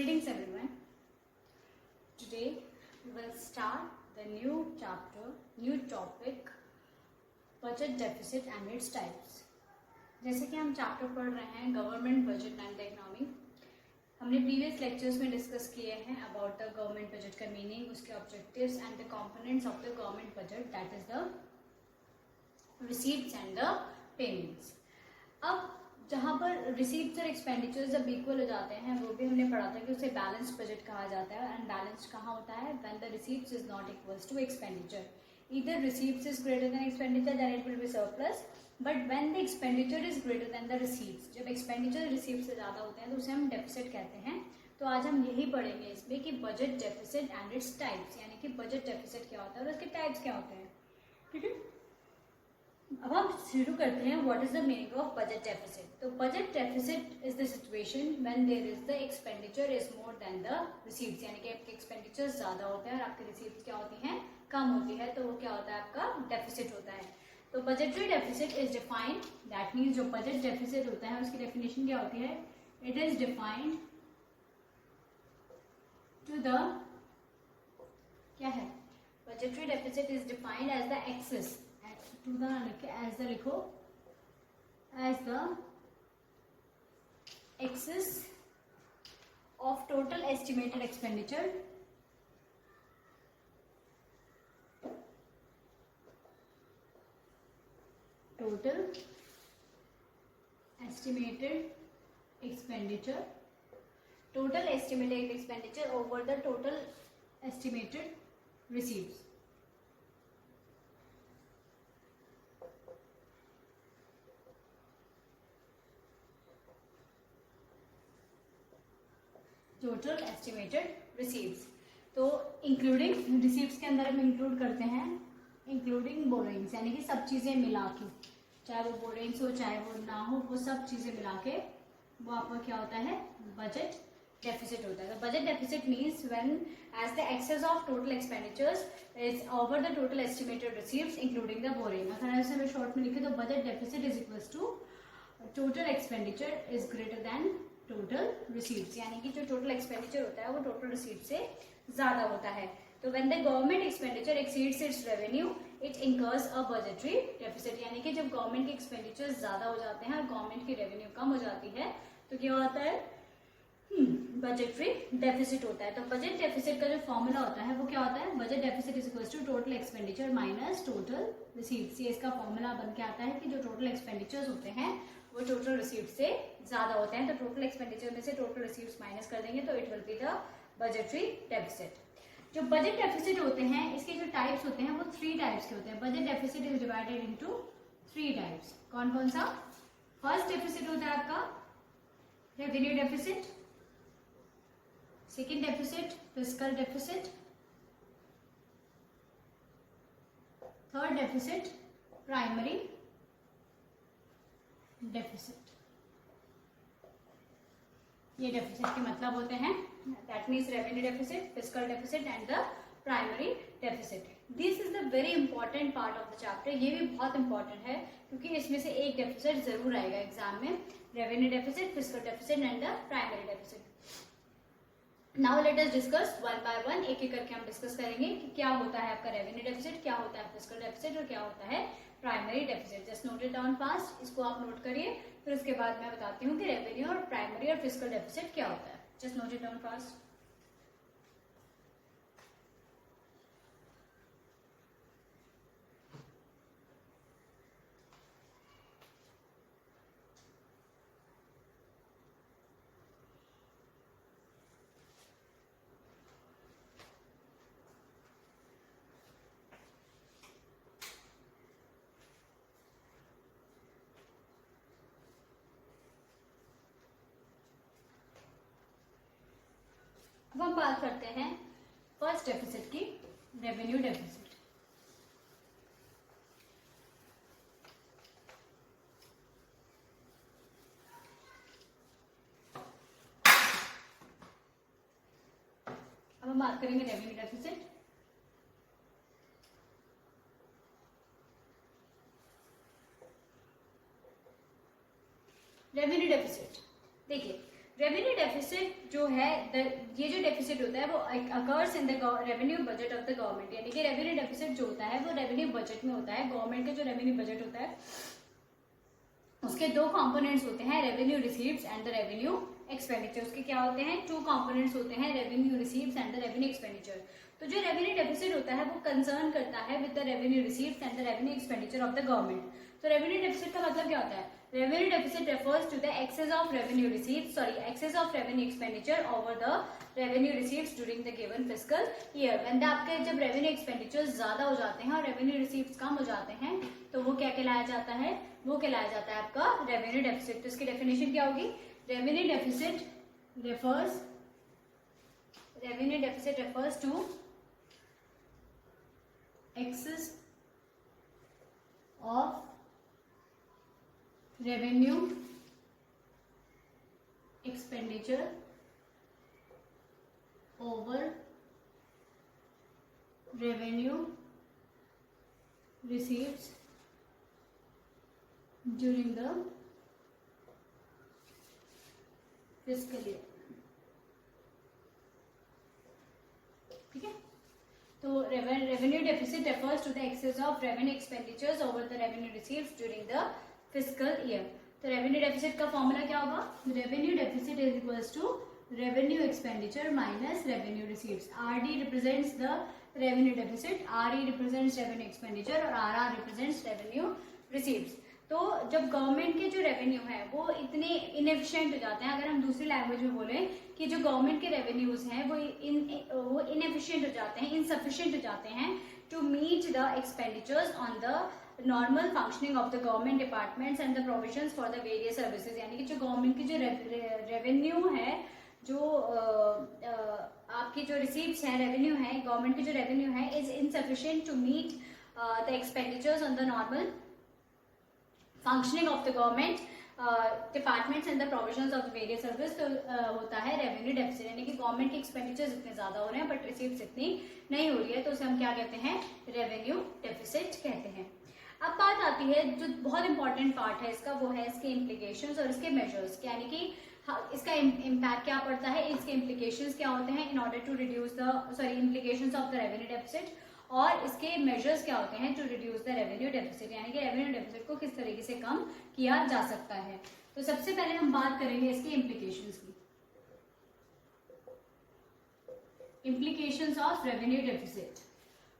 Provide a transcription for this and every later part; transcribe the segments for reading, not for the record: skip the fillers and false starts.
Greetings everyone. Today we will start the new chapter, new topic, budget deficit and its types. जैसे कि हम chapter पढ़ रहे हैं government budget and the economy. हमने previous lectures में डिस्कस किए हैं अबाउट द गवर्नमेंट बजट का मीनिंग, उसके objectives and the components of the government budget, that is the receipts and the payments. अब जहाँ पर रिसीप्ट्स और एक्सपेंडिचर्स जब इक्वल हो जाते हैं वो भी हमने पढ़ा था कि उसे बैलेंस्ड बजट कहा जाता है. एंड बैलेंस्ड कहाँ होता है? When the receipts is not equals to expenditure. Either receipts is greater than expenditure then it will be surplus, but when the expenditure is greater than the receipts, जब expenditure receipt से ज़्यादा होते हैं तो उसे हम डेफिसिट कहते हैं. तो आज हम यही पढ़ेंगे इसमें कि budget deficit and its types, यानी कि बजट डेफिसिट क्या होता है और उसके टाइप्स क्या होते हैं. ठीक है, अब हम शुरू करते हैं. What is the meaning of budget deficit? तो budget deficit is the situation when there is the expenditure is more than the receipts, यानी कि आपके एक्सपेंडिचर ज्यादा होते हैं और आपकी रिसीप्ट्स क्या होती हैं? कम होती है. तो वो क्या होता है? आपका डेफिसिट होता है. तो budgetary deficit is defined, that means जो बजट डेफिसिट होता है उसकी डेफिनेशन क्या होती है? It is defined to the, क्या है? Budgetary deficit is defined as the excess to the, as the लिखो, as the excess of total estimated expenditure over the total estimated receipts. Total estimated receipts. तो including receipts के अंदर हम include करते हैं including borrowings, यानी कि सब चीज़ें मिला के, चाहे वो बोरोइंग्स हो चाहे वो ना हो, वो सब चीज़ें मिला के वो आपका क्या होता है? बजट डेफिसिट होता है. तो budget deficit means when as the excess of total expenditures is over the total estimated receipts including the borrowing. अगर ऐसे में शॉर्ट में लिखे तो budget deficit is equals to total expenditure is greater than total receipts, यानी कि जो total expenditure होता है वो टोटल रिसीप्ट से ज्यादा होता है. तो when the government expenditure exceeds its revenue it incurs a budgetary deficit, यानी कि जब गवर्नमेंट के एक्सपेंडिचर ज्यादा हो जाते हैं और गवर्नमेंट की रेवेन्यू कम हो जाती है तो क्या होता है? बजटरी डेफिसिट होता है. तो बजट डेफिसिट का जो फॉर्मूला होता है वो क्या होता है? Budget deficit is equals to total expenditure minus total receipts. ये इसका फॉर्मूला बन के आता है कि जो टोटल एक्सपेंडिचर्स होते हैं वो टोटल रिसीप्ट से ज्यादा होते हैं. तो टोटल एक्सपेंडिचर में से टोटल रिसीप्ट्स माइनस कर देंगे तो it will be the budgetary deficit. जो बजट डेफिसिट होते हैं इसके जो टाइप्स होते हैं वो 3 टाइप्स के होते हैं. Budget deficit is divided into 3 types. कौन कौन सा? फर्स्ट डेफिसिट होता है आपका revenue deficit, second deficit fiscal deficit, third deficit primary deficit. ये डेफिसिट के मतलब होते हैं, that means revenue deficit, fiscal deficit and the primary deficit. This is the very important part of the chapter. ये भी बहुत इंपॉर्टेंट है क्योंकि इसमें से एक डेफिसिट जरूर आएगा एग्जाम में. Revenue deficit, fiscal deficit and the primary deficit. Now let us discuss one by one. एक एक करके हम डिस्कस करेंगे कि क्या होता है आपका रेवेन्यू डेफिसिट, क्या होता है फिस्कल डेफिसिट और क्या होता है primary deficit. Just note it down fast. इसको आप नोट करिए, फिर उसके बाद मैं बताती हूँ कि रेवेन्यू और प्राइमरी और फिस्कल डेफिसिट क्या होता है. Just note it down fast. अब हम बात करते हैं फर्स्ट डेफिसिट की, रेवेन्यू डेफिसिट. अब हम बात करेंगे रेवेन्यू डेफिसिट. रेवेन्यू डेफिसिट देखिए, रेवेन्यू डेफिसिट जो है ये जो डेफिसिट होता है वो occurs in the revenue budget of the government, यानी कि रेवेन्यू डेफिसिट जो होता है वो रेवेन्यू बजट में होता है। गवर्नमेंट का जो रेवेन्यू बजट होता है उसके दो कंपोनेंट्स होते हैं, revenue receives and the revenue expenditure. उसके क्या होते हैं, टू कंपोनेंट्स होते हैं, revenue receives and the revenue expenditure. तो जो रेवेन्यू डेफिसिट होता है वो कंसर्न करता है with the revenue receives and the revenue expenditure of the government. तो रेवेन्यू डेफिसिट का मतलब क्या होता है, revenue deficit refers to the excess of revenue receives, excess of revenue expenditure over the revenue receives during the given fiscal year. When आपके जब revenue expenditure ज्यादा हो जाते हैं और रेवेन्यू रिसीव्स कम हो जाते हैं तो वो क्या कहलाया जाता है, वो कहलाया जाता है आपका रेवेन्यू डेफिसिट। तो इसकी डेफिनेशन क्या होगी, revenue deficit refers to excess of revenue expenditure over revenue receipts during the fiscal year। ठीक है, तो revenue deficit refers to the excess of revenue expenditures over the revenue receives during the fiscal year. तो revenue deficit का formula क्या होगा, revenue deficit is equals to revenue expenditure minus revenue receives. RD represents the revenue deficit, RE represents revenue expenditure और RR represents revenue receives. तो जब government के जो revenue है वो इतने इनएफिशिएंट हो जाते हैं, अगर हम दूसरी लैंग्वेज में बोलें कि जो गवर्नमेंट के रेवेन्यूज हैं वो इनएफिशिएंट हो जाते हैं, इनसफिशिएंट हो जाते हैं to meet the expenditures on the normal functioning of the government departments and the provisions for the various services. यानी कि जो गवर्नमेंट की जो रेवेन्यू है, जो आपकी जो रिसीव्स है, रेवेन्यू है, गवर्नमेंट की जो रेवेन्यू है is insufficient to meet the expenditures on the normal functioning of the government departments and the provisions of the various service. तो होता है रेवेन्यू डेफिसिट, यानी कि गवर्नमेंट के एक्सपेंडिचर्स इतने ज्यादा हो रहे हैं बट रिसीव्स इतनी नहीं हो रही है, तो उसे हम क्या कहते हैं, रेवेन्यू डेफिसिट कहते हैं। अब बात आती है जो बहुत इंपॉर्टेंट पार्ट है इसका, वो है इसके इम्प्लीकेशंस और इसके मेजर्स, यानी कि इसका इम्पैक्ट क्या पड़ता है, इसके इम्प्लीकेशंस क्या होते हैं in order to reduce the implications of the revenue deficit, और इसके मेजर्स क्या होते हैं to reduce the revenue deficit, यानी कि रेवेन्यू डेफिसिट को किस तरीके से कम किया जा सकता है। तो सबसे पहले हम बात करेंगे इसके इम्प्लीकेशंस की। Implications of revenue deficit.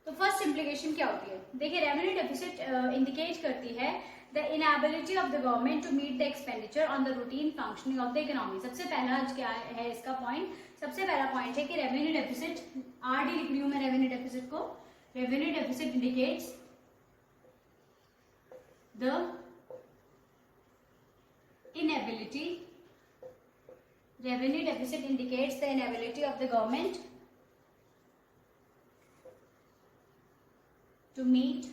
तो फर्स्ट इम्प्लीकेशन क्या होती है, देखिए रेवेन्यू डेफिसिट इंडिकेट करती है the inability of the government to meet the expenditure on the routine functioning of the economy. सबसे पहला क्या है इसका पॉइंट, सबसे पहला पॉइंट है कि रेवेन्यू डेफिसिट, आरडी लिख रही हूं मैं रेवेन्यू डेफिसिट को, revenue deficit indicates the inability, revenue deficit indicates the inability of the government to meet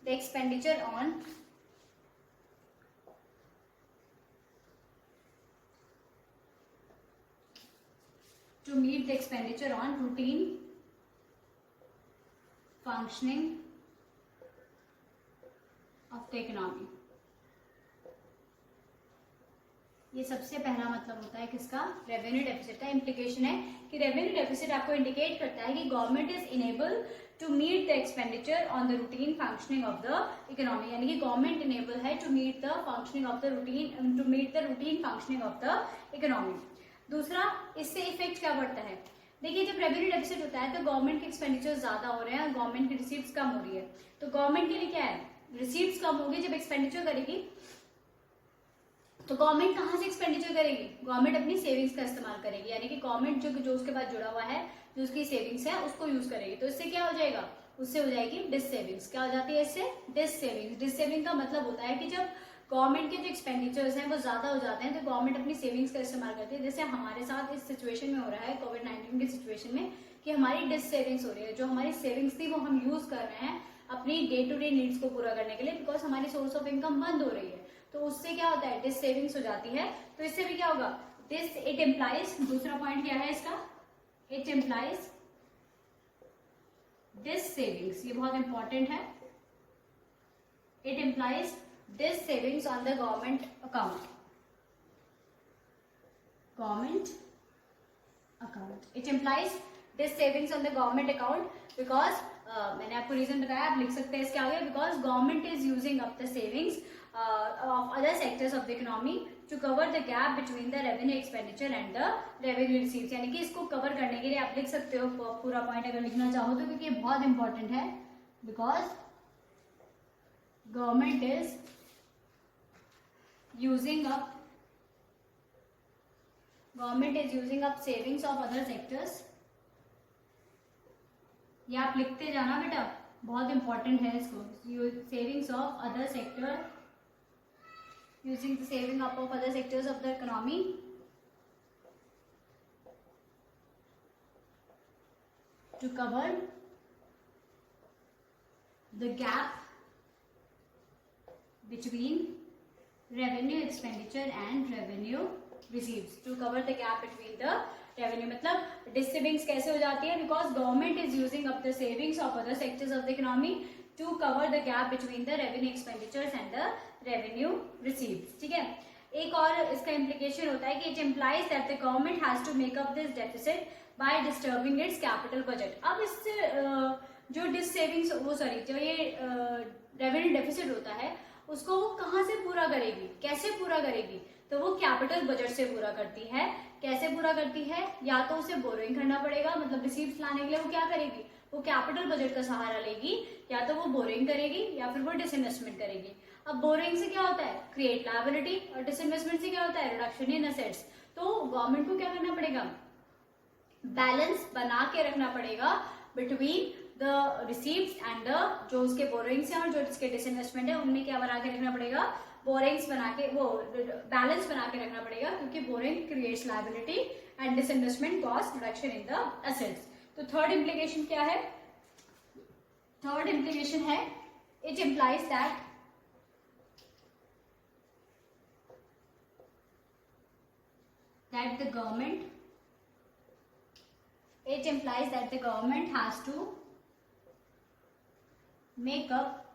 the expenditure on routine functioning of the economy. ये सबसे पहला मतलब होता है किसका, रेवेन्यू डेफिसिट का। इम्प्लीकेशन है कि रेवेन्यू डेफिसिट आपको इंडिकेट करता है कि government is unable to meet the expenditure on the routine functioning of the economy, यानी कि गवर्नमेंट इनेबल है to meet the functioning of the routine functioning of the economy. दूसरा, इससे इफेक्ट क्या पड़ता है, देखिए जब रेवेन्यू डेफिसिट होता है तो गवर्नमेंट के एक्सपेंडिचर ज्यादा हो रहे हैं और गवर्नमेंट की रिसीव्स कम हो रही है, तो गवर्नमेंट के लिए क्या है, रिसीव्स कम होगी, जब एक्सपेंडिचर करेगी तो गवर्नमेंट कहाँ से एक्सपेंडिचर करेगी, गवर्नमेंट अपनी सेविंग्स का इस्तेमाल करेगी, यानी कि गवर्नमेंट जो उसके बाद जुड़ा हुआ है, जो उसकी सेविंग्स है उसको यूज करेगी। तो इससे क्या हो जाएगा, उससे हो जाएगी डिस सेविंग्स। क्या हो जाती है इससे, डिस सेविंग्स। डिस सेविंग का मतलब होता है कि जब गवर्नमेंट के जो एक्सपेंडिचर्स हैं वो ज्यादा हो जाते हैं तो गवर्नमेंट अपनी सेविंग्स का इस्तेमाल करती है, जैसे हमारे साथ इस सिचुएशन में हो रहा है कोविड-19 की सिचुएशन में, कि हमारी डिस सेविंग्स हो रही है, जो हमारी सेविंग्स थी वो हम यूज कर रहे हैं अपनी डे टू डे नीड्स को पूरा करने के लिए, बिकॉज हमारी सोर्स ऑफ इनकम बंद हो रही है, तो उससे क्या होता है, डिस सेविंग्स हो जाती है। तो इससे भी क्या होगा, दिस इट इम्प्लाइज, दूसरा पॉइंट क्या है इसका, इट इम्प्लाइज डिस सेविंग्स, ये बहुत इंपॉर्टेंट है, it implies dissavings on the government account. government account. It implies this savings on the government account because मैंने आपको रीजन बताया, आप लिख सकते हैं इसके आगे, because government is using up the savings of other sectors of the economy to cover the gap between the revenue expenditure and the revenue receipts. यानी कि इसको कवर करने के लिए आप लिख सकते हो पूरा पॉइंट अगर लिखना चाहो तो, क्योंकि ये बहुत इंपॉर्टेंट है, because government is using up savings of other sectors. ये आप लिखते जाना बेटा, बहुत इंपॉर्टेंट है इसको. Savings of other sector, using the saving up of other sectors of the economy to cover the gap between revenue expenditure and revenue receipts. To cover the gap between the revenue, मतलब डिसेविंग्स कैसे हो जाती है, because government is using up the savings of other sectors of the economy to cover the gap between the revenue expenditures and the revenue receipts. ठीक है. एक और इसका implication होता है कि it implies that the government has to make up this deficit by disturbing its capital budget. अब इससे जो savings जो ये revenue deficit होता है उसको वो कहाँ से पूरा करेगी, कैसे पूरा करेगी, तो वो कैपिटल बजट से पूरा करती है. कैसे पूरा करती है, या तो उसे बोरोइंग करना पड़ेगा, मतलब रिसीव्स लाने के लिए वो क्या करेगी, वो कैपिटल बजट का सहारा लेगी, या तो वो बोरिंग करेगी या फिर वो डिसइन्वेस्टमेंट करेगी. अब बोरिंग से क्या होता है, क्रिएट लायबिलिटी, और डिसइन्वेस्टमेंट से क्या होता है, रिडक्शन इन असेट्स. तो गवर्नमेंट को क्या करना पड़ेगा, बैलेंस बना के रखना पड़ेगा between the receives and the, जो उसके बोरिंग्स हैं और जो उसके डिसइन्वेस्टमेंट है, उनमें क्या बना के रखना पड़ेगा, बोरिंग्स बना के, वो बैलेंस बना के रखना पड़ेगा, क्योंकि boring creates liability and disinvestment cause reduction in the assets. तो थर्ड इम्प्लीकेशन क्या है, थर्ड इम्प्लीकेशन है, it implies that the government, it implies that the government has to make up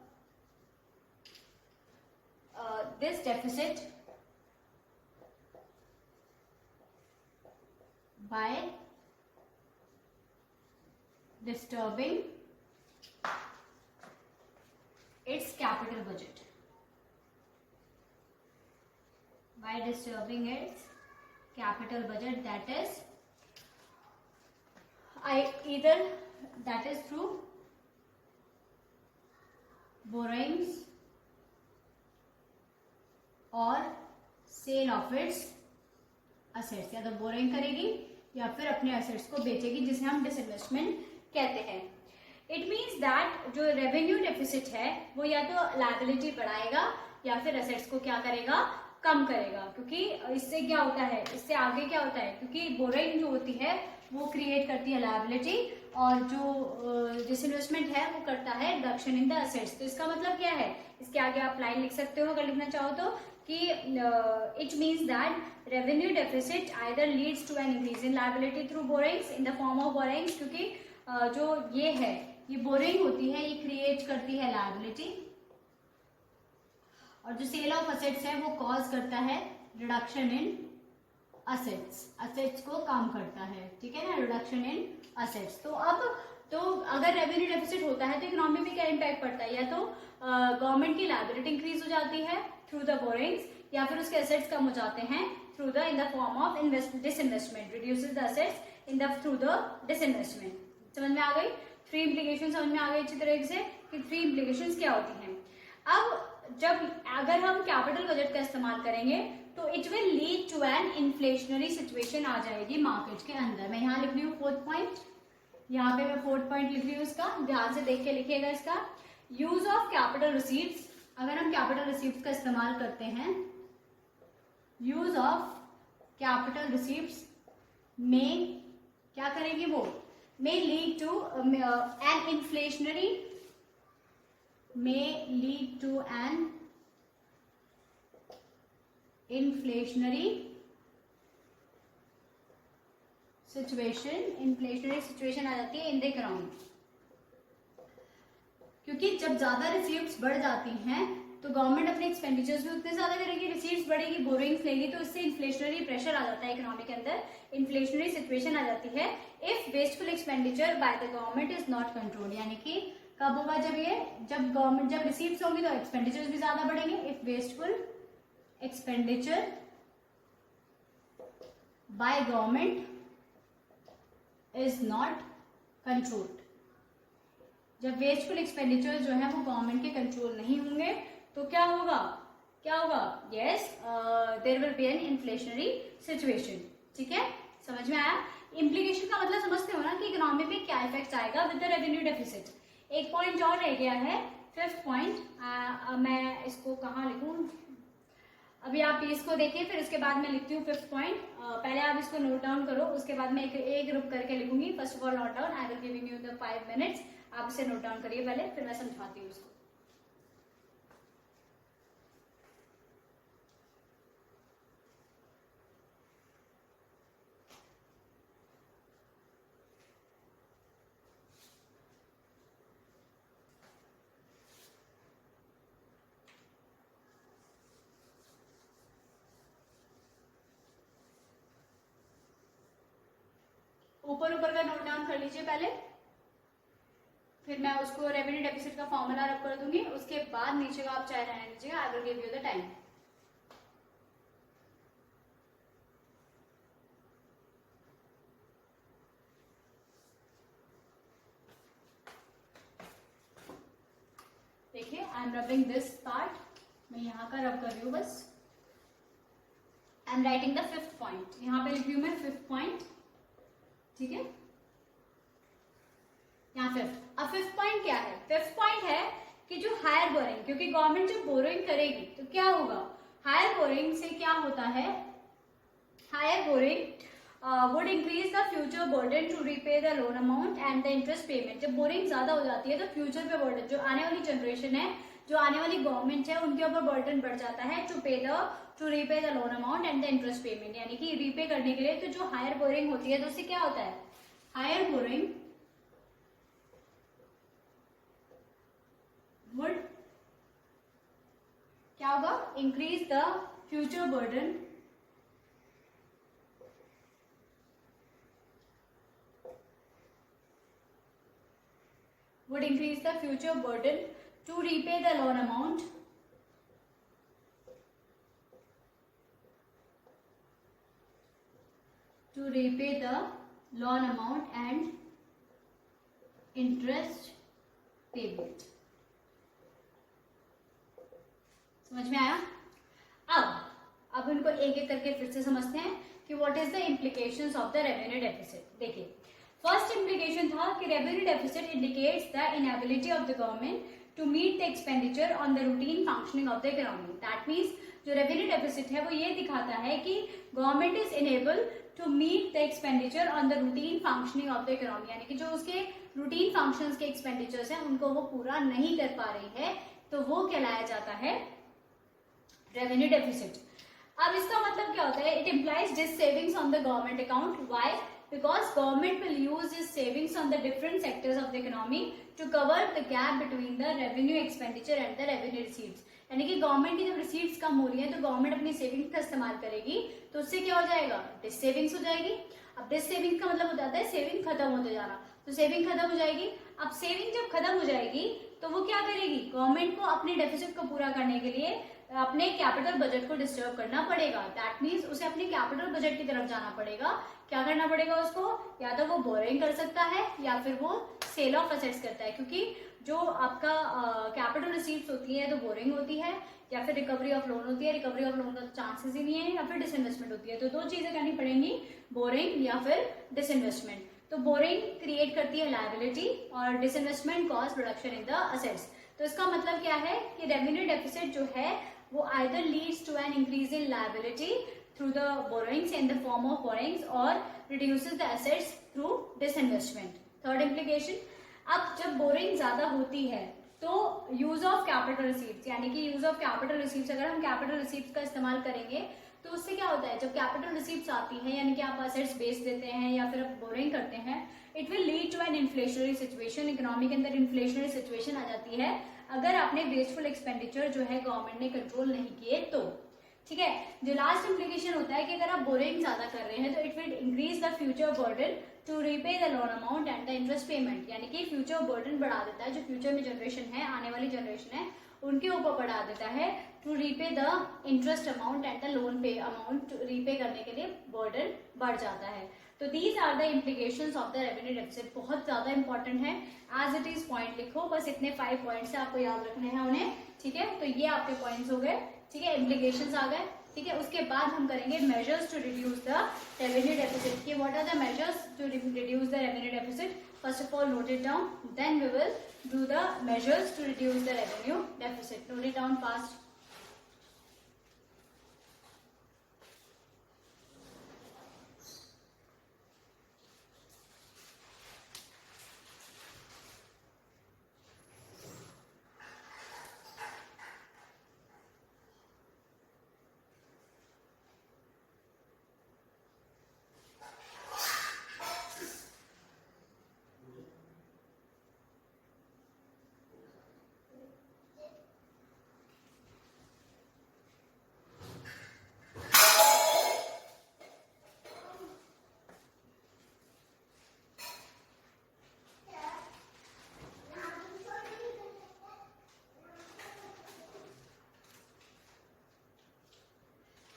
this deficit by disturbing its capital budget. By disturbing its capital budget, that is either that is through borrowings or sale of its assets. या तो boring करेगी या फिर अपने assets को बेचेगी, जिसे हम disinvestment कहते हैं. इट मीन्स दैट जो रेवेन्यू डेफिसिट है वो या तो लायबिलिटी बढ़ाएगा या फिर असेट्स को क्या करेगा, कम करेगा. क्योंकि इससे क्या होता है, इससे आगे क्या होता है, क्योंकि बोरिंग जो होती है वो क्रिएट करती है लायबिलिटी, और जो डिसइन्वेस्टमेंट है वो करता है रिडक्शन इन द असेट्स. तो इसका मतलब क्या है, इसके आगे आप लाइन लिख सकते हो अगर लिखना चाहो तो, कि it means that revenue deficit either leads to an increase in liability through borrowings in the form of borrowings, क्योंकि जो ये है, ये बोरिंग होती है, ये क्रिएट करती है लायबिलिटी, और जो सेल ऑफ असेट्स है वो कॉज करता है रिडक्शन इन असेट्स, असेट्स को कम करता है. ठीक है ना, रिडक्शन इन असेट्स. तो अब तो अगर रेवेन्यू डेफिसिट होता है तो इकोनॉमी में क्या इम्पैक्ट पड़ता है, या तो गवर्नमेंट की लायबिलिटी इंक्रीज हो जाती है थ्रू द बोरिंग्स, या फिर उसके असेट्स कम हो जाते हैं through the in the form of disinvestment, reduces the assets in the through the disinvestment. समझ में आ गई, थ्री इम्प्लीकेशन समझ में आ गई अच्छी तरीके से कि थ्री इम्प्लीकेशन क्या होती हैं. अब जब अगर हम कैपिटल बजट का इस्तेमाल करेंगे तो it will lead to an inflationary situation आ जाएगी मार्केट के अंदर. मैं यहाँ लिख रही हूँ फोर्थ पॉइंट, यहाँ पे मैं फोर्थ पॉइंट लिख रही हूँ, इसका ध्यान से देख के लिखिएगा. इसका यूज ऑफ कैपिटल रिसीव्स, अगर हम कैपिटल रिसीव्स का इस्तेमाल करते हैं, यूज ऑफ कैपिटल रिसीव्स में क्या करेंगे, वो may lead to an inflationary, may lead to an inflationary situation आ जाती है इन द इकोनॉमी. क्योंकि जब ज्यादा रिसीव्स बढ़ जाती हैं तो गवर्नमेंट अपने एक्सपेंडिचर्स भी उतने ज्यादा करेगी, रिसीव्स बढ़ेगी, बोरोइंग्स लेगी, तो इससे इन्फ्लेशनरी प्रेशर आ जाता है इकोनॉमी के अंदर, इन्फ्लेशनरी सिचुएशन आ जाती है if wasteful expenditure bye the government is not controlled. यानी कि कब होगा, जब गवर्नमेंट, जब रिसीव्स होंगी तो एक्सपेंडिचर्स भी ज्यादा बढ़ेंगे। If wasteful expenditure by government is not controlled, जब वेस्टफुल एक्सपेंडिचर जो है वो गवर्नमेंट के कंट्रोल नहीं होंगे तो क्या होगा, yes there will be an inflationary situation. ठीक है, समझ में आया? इम्प्लीकेशन का मतलब समझते हो ना कि इकोनॉमी पे क्या इफेक्ट आएगा विद द रेवेन्यू डेफिसिट। एक पॉइंट और रह गया है, फिफ्थ पॉइंट। मैं इसको कहाँ लिखूं, अभी आप इसको देखिए फिर उसके बाद मैं लिखती हूँ फिफ्थ पॉइंट। पहले आप इसको नोट डाउन करो, उसके बाद मैं एक ग्रुप करके लिखूंगी। First of all note down, I will giving you the 5 minutes, आप इसे नोट डाउन करिए पहले, फिर मैं समझाती हूँ उसको। ऊपर का नोट डाउन कर लीजिए पहले, फिर मैं उसको रेवेन्यू डेफिसिट का फॉर्मूला रख कर दूंगी, उसके बाद नीचे का आप चाहे रहने दीजिएगा। I will give you the time. देखिए I am rubbing this part, मैं यहाँ का रब कर रही हूँ बस। I am writing the fifth point, यहाँ पे लिख रही हूँ मैं फिफ्थ पॉइंट। ठीक है, यहाँ फिफ्थ। अब फिफ्थ पॉइंट क्या है? फिफ्थ पॉइंट है कि जो हायर बोरिंग, क्योंकि गवर्नमेंट जब बोरोइंग करेगी तो क्या होगा, हायर बोरिंग से क्या होता है, higher borrowing would increase the future burden to repay the loan amount and the interest payment. जब बोरिंग ज्यादा हो जाती है तो फ्यूचर पे बर्डन, जो आने वाली जनरेशन है, जो आने वाली गवर्नमेंट है, उनके ऊपर बर्डन बढ़ जाता है to repay the loan amount and the interest payment. यानी कि रीपे करने के लिए तो जो हायर बोरिंग होती है तो उससे क्या होता है, हायर बोरिंग would क्या होगा, increase the future burden would increase the future burden to repay the loan amount and interest payment। समझ में आया? अब इनको एक एक करके फिर से समझते हैं कि what is the implications of the revenue deficit. देखिए, फर्स्ट इम्प्लीकेशन था कि revenue deficit indicates the inability of the government to meet the expenditure on the routine functioning of the economy. That means जो revenue deficit है वो ये दिखाता है कि government is unable to meet the expenditure on the routine functioning of the economy. यानी कि जो उसके रूटीन फंक्शंस के एक्सपेंडिचर्स हैं उनको वो पूरा नहीं कर पा रही है, तो वो कहलाया जाता है रेवेन्यू डेफिसिट। अब इसका मतलब क्या होता है, it implies dissavings on the government account. Why? Because government will use dissavings on the different sectors of the economy to cover the gap between the revenue expenditure and the revenue receives. यानी कि government की जब receives कम हो रही है तो government अपनी savings का इस्तेमाल करेगी, तो उससे क्या हो जाएगा, डिस सेविंग्स हो जाएगी। अब डिस सेविंग्स का मतलब हो जाता है सेविंग खत्म होते जाना, तो सेविंग खत्म हो जाएगी। अब सेविंग जब खत्म हो जाएगी तो वो क्या करेगी, गवर्नमेंट को अपने डेफिसिट को पूरा करने के लिए अपने कैपिटल बजट को डिस्टर्ब करना पड़ेगा। दैट मीन्स उसे अपने कैपिटल बजट की तरफ जाना पड़ेगा। क्या करना पड़ेगा उसको, या तो वो बोरिंग कर सकता है या फिर वो सेल ऑफ एसेट्स करता है, क्योंकि जो आपका कैपिटल रिसीव्स होती है तो बोरिंग होती है, या फिर रिकवरी ऑफ लोन होती है। रिकवरी ऑफ लोन का चांसेस ही नहीं है, या फिर डिसइन्वेस्टमेंट होती है। तो दो चीजें करनी पड़ेंगी, बोरिंग या फिर डिसइन्वेस्टमेंट। तो बोरिंग क्रिएट करती है लायबिलिटी और disinvestment cause production in the assets. तो इसका मतलब क्या है कि रेवेन्यू डेफिसिट जो है वो either leads to an increase in liability through the borrowings in the form of borrowings और reduces the assets through disinvestment. Third implication, अब जब बोरोइंग ज्यादा होती है तो यूज ऑफ कैपिटल रिसीव्स, यानी कि यूज ऑफ कैपिटल रिसीव्स, अगर हम कैपिटल रिसीव्स का इस्तेमाल करेंगे तो उससे क्या होता है, जब कैपिटल रिसीव्स आती है यानी कि आप एसेट्स बेच देते हैं या फिर आप बोरिंग करते हैं, it will lead to an inflationary situation. Economy के अंदर इन्फ्लेशनरी सिचुएशन आ जाती है अगर आपने वेस्टफुल एक्सपेंडिचर जो है गवर्नमेंट ने कंट्रोल नहीं किए तो। ठीक है, जो लास्ट इम्प्लीकेशन होता है कि अगर आप बोरिंग ज्यादा कर रहे हैं तो it will increase the future burden to repay the loan amount and the interest payment, यानी कि फ्यूचर बर्डन बढ़ा देता है, जो फ्यूचर में जनरेशन है, आने वाली जनरेशन है, उनके ऊपर बढ़ा देता है to repay the interest amount and the loan pay amount, repay करने के लिए बर्डन बढ़ जाता है। तो these are the implications of the revenue deficit. बहुत ज्यादा इंपॉर्टेंट है, एज इट इज पॉइंट लिखो, बस इतने 5 पॉइंट्स आपको याद रखने हैं उन्हें। ठीक है, तो ये आपके पॉइंट्स हो गए। ठीक है, इम्प्लीकेशंस आ गए। ठीक है, उसके बाद हम करेंगे measures to reduce the revenue deficit कि what are the measures to reduce the revenue deficit. First of all note it down, then we will do the measures to reduce the revenue deficit. Note it down fast.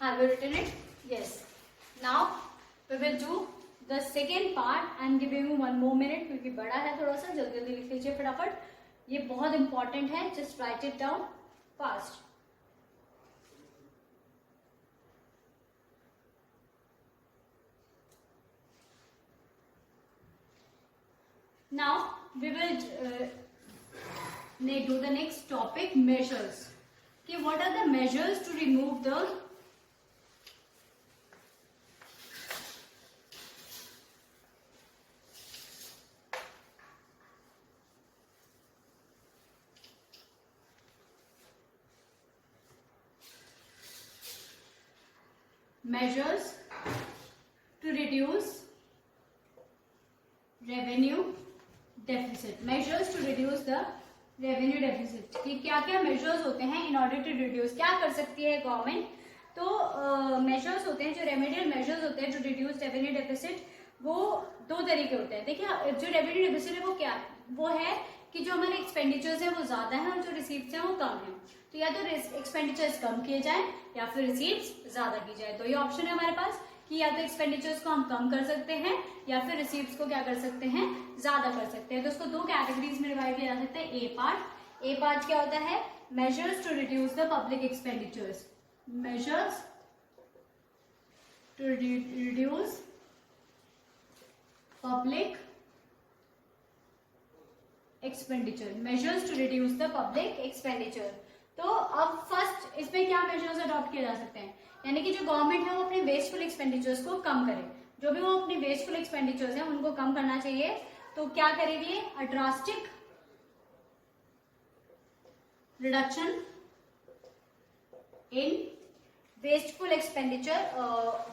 Have you written it? Yes. Now we will do the second part. I am giving you 1 more minute क्योंकि बड़ा है थोड़ा सा, जल्दी जल्दी लिख लीजिए फटाफट, ये बहुत इंपॉर्टेंट है। Just right it down fast. Now we will do the next topic, measures. Okay, what are the measures to remove the measures to reduce revenue deficit. Measures to reduce the revenue deficit कि क्या क्या measures होते हैं in order to reduce, क्या कर सकती है government. तो measures होते हैं, जो remedial measures होते हैं to reduce revenue deficit, वो 2 तरीके होते हैं। देखिए, जो revenue deficit है वो क्या है, वो है कि जो हमारे एक्सपेंडिचर्स हैं वो ज्यादा हैं और जो रिसीप्ट हैं वो कम हैं। तो या तो एक्सपेंडिचर्स कम किए जाए या फिर रिसीप्ट ज्यादा की जाए। तो ये ऑप्शन है हमारे पास कि या तो एक्सपेंडिचर्स को हम कम कर सकते हैं या फिर रिसीप्ट्स को क्या कर सकते हैं, ज्यादा कर सकते हैं। तो इसको 2 कैटेगरीज में डिवाइड किया जा सकता है। ए पार्ट क्या होता है, measures to reduce the public expenditures, measures to reduce public expenditure, measures to reduce the public expenditure. तो अब फर्स्ट इसमें क्या मेजर्स अडॉप्ट किए जा सकते हैं, यानी कि जो गवर्नमेंट है वो अपने वेस्टफुल एक्सपेंडिचर्स को कम करे, जो भी वो अपने वेस्टफुल एक्सपेंडिचर्स हैं उनको कम करना चाहिए। तो क्या करेगी, a drastic reduction in wasteful expenditure,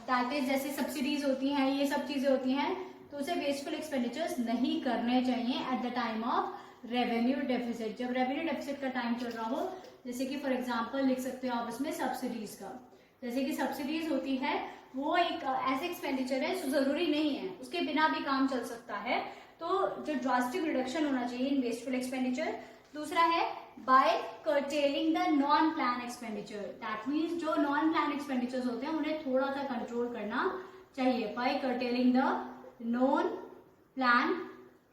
that is जैसे सब्सिडीज होती हैं, ये सब चीजें होती हैं, तो उसे वेस्टफुल एक्सपेंडिचर्स नहीं करने चाहिए at the time of revenue deficit. जब रेवेन्यू डेफिसिट का टाइम चल रहा हो, जैसे कि फॉर एग्जांपल लिख सकते हो आप इसमें सब्सिडीज का, जैसे कि सब्सिडीज होती है वो एक ऐसे एक्सपेंडिचर है जो जरूरी नहीं है, उसके बिना भी काम चल सकता है। तो जो ड्रास्टिक रिडक्शन होना चाहिए इन वेस्टफुल एक्सपेंडिचर। दूसरा है by curtailing the non plan expenditure, that means जो नॉन प्लान एक्सपेंडिचर्स होते हैं उन्हें थोड़ा सा कंट्रोल करना चाहिए। By curtailing the non plan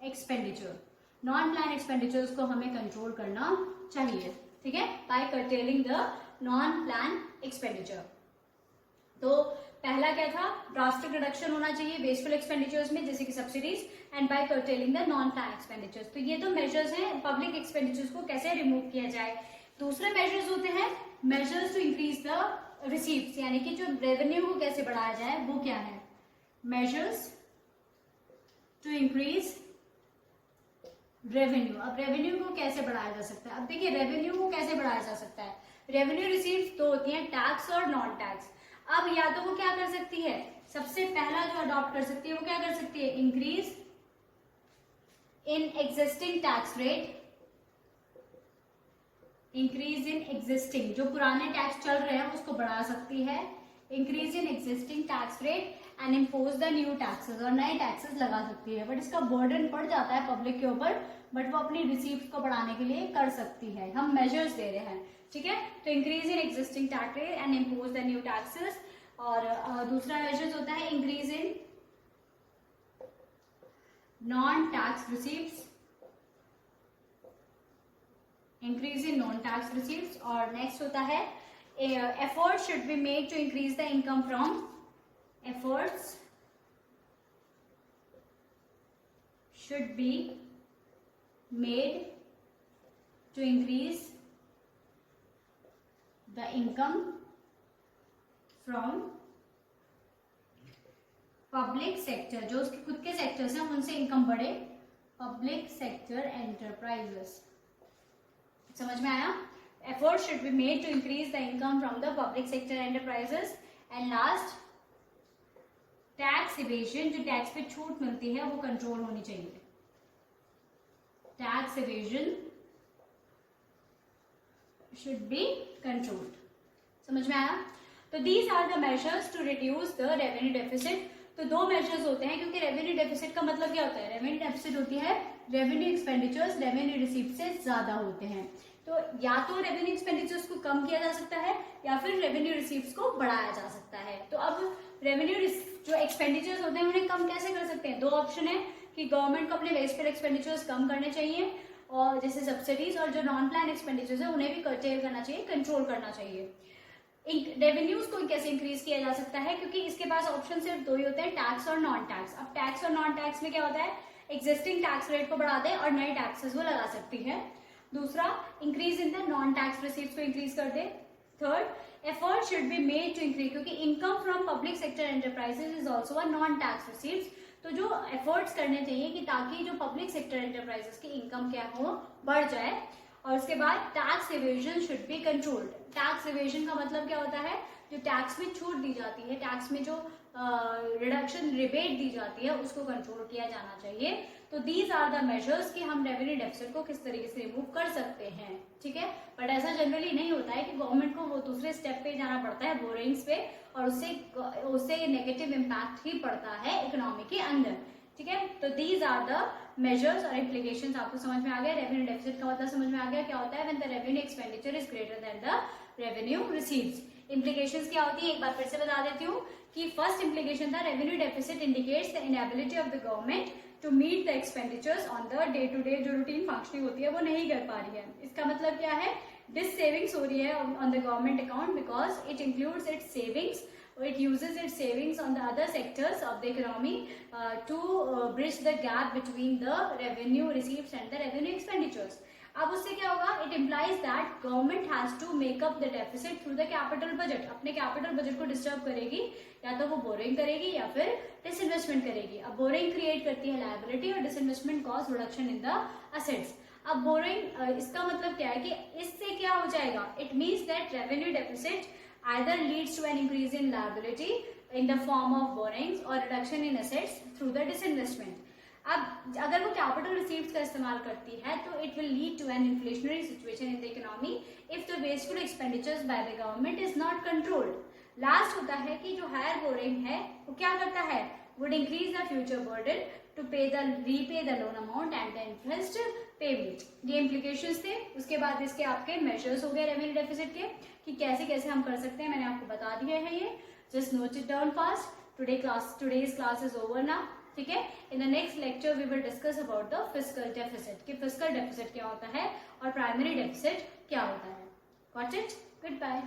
expenditure, non plan expenditures को हमें कंट्रोल करना चाहिए। ठीक है, by curtailing the non plan expenditure. तो पहला क्या था, ड्रास्टिक रिडक्शन होना चाहिए वेस्टफुल एक्सपेंडिचर्स में, जैसे कि subsidies, and by curtailing the non plan expenditures. तो ये तो मेजर्स हैं पब्लिक एक्सपेंडिचर्स को कैसे रिमूव किया जाए। दूसरे मेजर्स होते हैं measures to increase the receipts, यानी कि जो रेवेन्यू को कैसे बढ़ाया जाए, वो क्या है, मेजर्स टू इंक्रीज रेवेन्यू। अब रेवेन्यू को कैसे बढ़ाया जा सकता है, अब देखिए रेवेन्यू को कैसे बढ़ाया जा सकता है। रेवेन्यू रिसीव्स 2 होती हैं, टैक्स और नॉन टैक्स। अब या तो वो क्या कर सकती है, सबसे पहला जो अडॉप्ट कर सकती है वो क्या कर सकती है, increase in existing tax rate, increase in existing, जो पुराने टैक्स चल रहे हैं उसको बढ़ा सकती है, increase in existing tax rate and impose the new taxes, और नए टैक्सेस लगा सकती है, बट इसका बर्डन पड़ जाता है पब्लिक के ऊपर, बट वो अपनी रिसीप्ट को बढ़ाने के लिए कर सकती है, हम मेजर्स दे रहे हैं, ठीक है। तो increase in existing tax rate and impose the new taxes, और दूसरा मेजर्स होता है increase in non tax receipts, increase in non tax receipts, और नेक्स्ट होता है efforts should be made to increase the income from, efforts should be made to increase the income from public sector, जो उसके खुद के sectors हैं उनसे income बढ़े, पब्लिक सेक्टर एंटरप्राइजेस, समझ में आया। Efforts should be made to increase the income from the public sector enterprises, and last tax evasion, जो टैक्स पे छूट मिलती है वो कंट्रोल होनी चाहिए, tax evasion should be controlled, समझ में आया। तो these are the measures to reduce the revenue deficit. तो दो मेजर्स होते हैं, क्योंकि रेवेन्यू डेफिसिट का मतलब क्या होता है, रेवेन्यू डेफिसिट होती है रेवेन्यू एक्सपेंडिचर्स रेवेन्यू रिसीप्ट से ज्यादा होते हैं, तो या तो रेवेन्यू एक्सपेंडिचर्स को कम किया जा सकता है या फिर रेवेन्यू रिसीप्ट्स को बढ़ाया जा सकता है। तो अब रेवेन्यू जो एक्सपेंडिचर्स होते हैं उन्हें कम कैसे कर सकते हैं, दो ऑप्शन है कि गवर्नमेंट को अपने वेस्टेड एक्सपेंडिचर्स कम करने चाहिए, और जैसे सब्सिडीज, और जो नॉन प्लान एक्सपेंडिचर्स है उन्हें भी कर्टेल करना चाहिए, कंट्रोल करना चाहिए। रेवेन्यूज को कैसे इंक्रीज किया जा सकता है, क्योंकि इसके पास ऑप्शन सिर्फ दो ही होते हैं, टैक्स और नॉन टैक्स। अब टैक्स और नॉन टैक्स में क्या होता है, एग्जिस्टिंग टैक्स रेट को बढ़ा दे और नए टैक्सेस वो लगा सकती है। दूसरा, increase in the non tax receipts को इंक्रीज कर दे। Third, effort should be made to increase, क्योंकि income from public sector enterprises is also a non tax receipts, तो जो एफर्ट्स करने चाहिए कि ताकि जो पब्लिक सेक्टर एंटरप्राइजेस की इनकम क्या हो, बढ़ जाए। और उसके बाद tax evasion should be controlled. Tax evasion का मतलब क्या होता है, जो टैक्स में छूट दी जाती है, टैक्स में जो रिडक्शन रिबेट दी जाती है उसको कंट्रोल किया जाना चाहिए। तो दीज आर द मेजर्स कि हम रेवेन्यू डेफिसिट को किस तरीके से रिमूव कर सकते हैं, ठीक है। बट ऐसा जनरली नहीं होता है कि गवर्नमेंट को वो दूसरे स्टेप पे जाना पड़ता है, बोरिंग्स पे, और उससे नेगेटिव इम्पैक्ट ही पड़ता है इकोनॉमी के अंदर, ठीक है। तो दीज आर द मेजर्स और इम्प्लीकेशंस आपको समझ में आ गया। रेवेन्यू डेफिसिट का मतलब समझ में आ गया, क्या होता है, when the revenue expenditure is greater than the revenue receiveds. Implications क्या होती है, एक बार फिर से बता देती हूँ कि फर्स्ट इम्प्लीकेशन था, revenue deficit indicates the inability of the government to meet the expenditures on the day to day, जो रूटीन फंक्शनिंग होती है वो नहीं कर पा रही है। इसका मतलब क्या है, डिस सेविंग्स हो रही है on the government account, because it includes it's savings, it uses its savings on the other sectors of the economy to bridge the gap between the revenue receipts and the revenue expenditures. अब उससे क्या होगा, it implies that government has to make up the deficit through the capital budget. अपने capital budget को disturb करेगी, या तो वो borrowing करेगी या फिर disinvestment करेगी। अब borrowing create करती है liability और disinvestment cause reduction in the assets. अब borrowing इसका मतलब क्या है कि इससे क्या हो जाएगा, it means that revenue deficit either leads to an increase in liability in the form of borrowings or reduction in assets through the disinvestment. अब अगर वो कैपिटल रिसीव्स का इस्तेमाल करती है तो it will lead to an inflationary situation in the economy if the wasteful expenditures by the government is not controlled. Last होता है कि जो हायर बोरिंग है वो क्या करता है, would increase the future burden to repay the loan amount and the interest payment. ये इम्प्लीकेशंस थे। उसके बाद इसके आपके मेजर्स हो गए रेवेन्यू डेफिसिट के, कि कैसे कैसे हम कर सकते हैं, मैंने आपको बता दिया है ये, just note it down fast. today's class is over now, ठीक है। In the next lecture we will discuss about the fiscal deficit, कि फिस्कल डेफिसिट क्या होता है और प्राइमरी डेफिसिट क्या होता है। Got it? Good bye.